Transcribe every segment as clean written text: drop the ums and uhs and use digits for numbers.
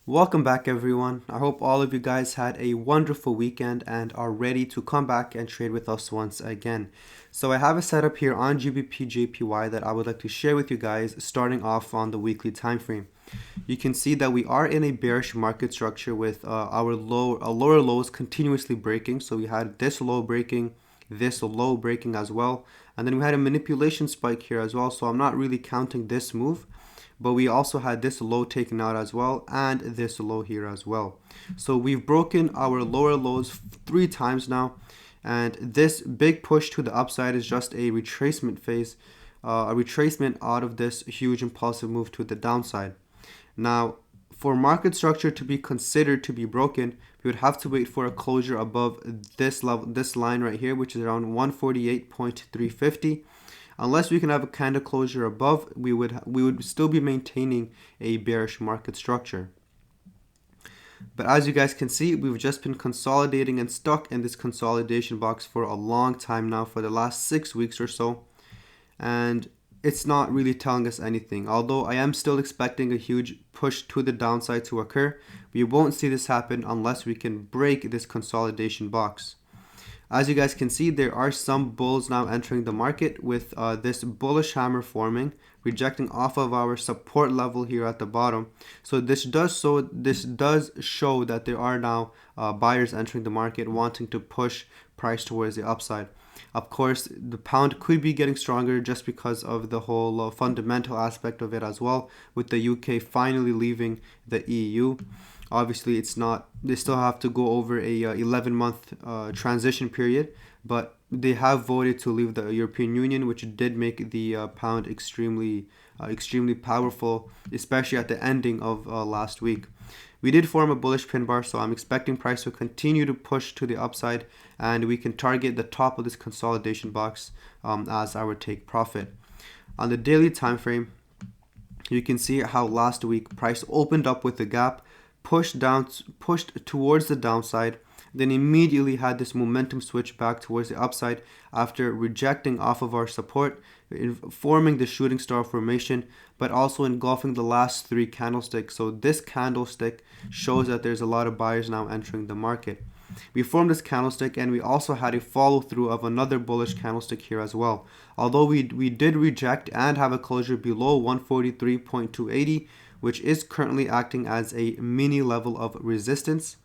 Welcome back, everyone. I hope all of you guys had a wonderful weekend and are ready to come back and trade with us once again. So I have a setup here on GBPJPY that I would like to share with you guys starting off on the weekly time frame. You can see that we are in a bearish market structure with our lower lows continuously breaking. So we had this low breaking, this low breaking as well. And then we had a manipulation spike here as well. So I'm not really counting this move. But we also had this low taken out as well and this low here as well. So we've broken our lower lows 3 times now, and this big push to the upside is just a retracement phase, a retracement out of this huge impulsive move to the downside. Now, for market structure to be considered to be broken, we would have to wait for a closure above this level, this line right here, which is around 148.350. Unless we can have a candle closure above, we would still be maintaining a bearish market structure. But as you guys can see, we've just been consolidating and stuck in this consolidation box for a long time now, for the last 6 weeks or so. And it's not really telling us anything. Although I am still expecting a huge push to the downside to occur, we won't see this happen unless we can break this consolidation box. As you guys can see, there are some bulls now entering the market with this bullish hammer forming, rejecting off of our support level here at the bottom. So this does show that there are now buyers entering the market wanting to push price towards the upside. Of course, the pound could be getting stronger just because of the whole fundamental aspect of it as well, with the UK finally leaving the EU. Obviously, it's not. They still have to go over a 11-month transition period, but they have voted to leave the European Union, which did make the pound extremely powerful, especially at the ending of last week. We did form a bullish pin bar, so I'm expecting price to continue to push to the upside, and we can target the top of this consolidation box as our take profit. On the daily time frame, you can see how last week price opened up with a gap, pushed towards the downside, then immediately had this momentum switch back towards the upside after rejecting off of our support, forming the shooting star formation, but also engulfing the last 3 candlesticks. So this candlestick shows that there's a lot of buyers now entering the market. We formed this candlestick, and we also had a follow through of another bullish candlestick here as well. Although we did reject and have a closure below 143.280, which is currently acting as a mini level of resistance.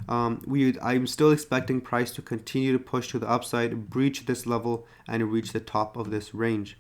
I'm still expecting price to continue to push to the upside, breach this level, and reach the top of this range.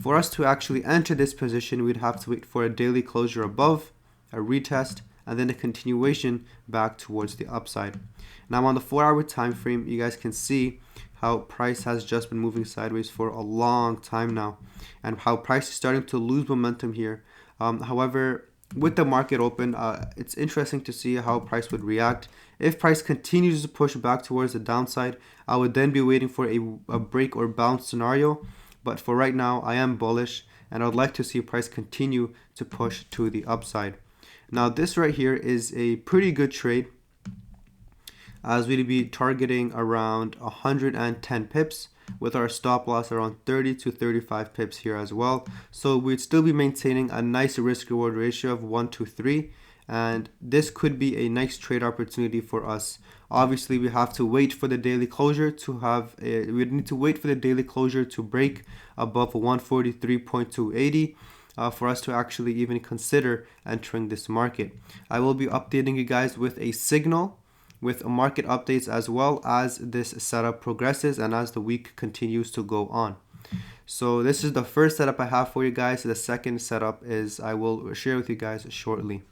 For us to actually enter this position, we'd have to wait for a daily closure above, a retest, and then a continuation back towards the upside. Now on the 4-hour time frame, you guys can see how price has just been moving sideways for a long time now, and how price is starting to lose momentum here. However, with the market open, it's interesting to see how price would react. If price continues to push back towards the downside, I would then be waiting for a break or bounce scenario. But for right now, I am bullish, and I would like to see price continue to push to the upside. Now this right here is a pretty good trade, as we'd be targeting around 110 pips with our stop loss around 30 to 35 pips here as well. So we'd still be maintaining a nice risk reward ratio of 1 to 3, and this could be a nice trade opportunity for us. Obviously, we have to wait for the daily closure we need to wait for the daily closure to break above 143.280 for us to actually even consider entering this market. I will be updating you guys with a signal, with market updates, as well as this setup progresses and as the week continues to go on. So this is the first setup I have for you guys. The second setup is I will share with you guys shortly.